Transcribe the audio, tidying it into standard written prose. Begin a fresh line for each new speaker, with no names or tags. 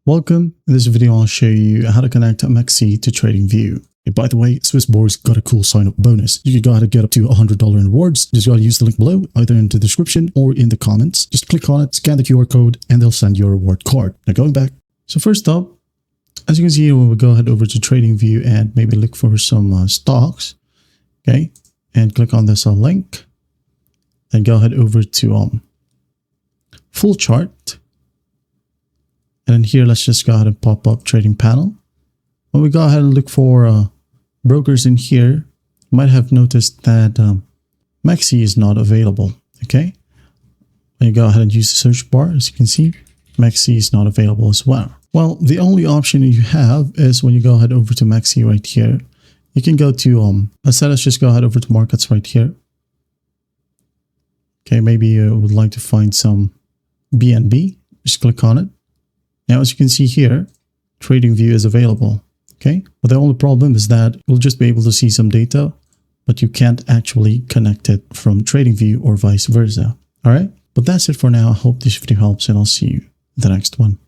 Welcome. In this video, I'll show you how to connect Mexc to TradingView. And by the way, Swissborg's got a cool sign-up bonus. You can go ahead and get up to $100 in rewards. Just gotta use the link below, either in the description or in the comments. Just click on it, scan the QR code, and they'll send you a reward card. Now going back. So first up, as you can see, we'll go ahead over to TradingView and maybe look for some stocks. Okay, and click on this link. Then go ahead over to full chart. And then here, let's just go ahead and pop up trading panel. When we go ahead and look for brokers in here, you might have noticed that Mexc is not available. Okay. When you go ahead and use the search bar, as you can see, Mexc is not available as well. Well, the only option you have is when you go ahead over to Mexc right here, you can go to, let's just go ahead over to markets right here. Okay. Maybe you would like to find some BNB. Just click on it. Now, as you can see here, TradingView is available, okay? But the only problem is that you'll just be able to see some data, but you can't actually connect it from TradingView or vice versa, all right? But that's it for now. I hope this video helps, and I'll see you in the next one.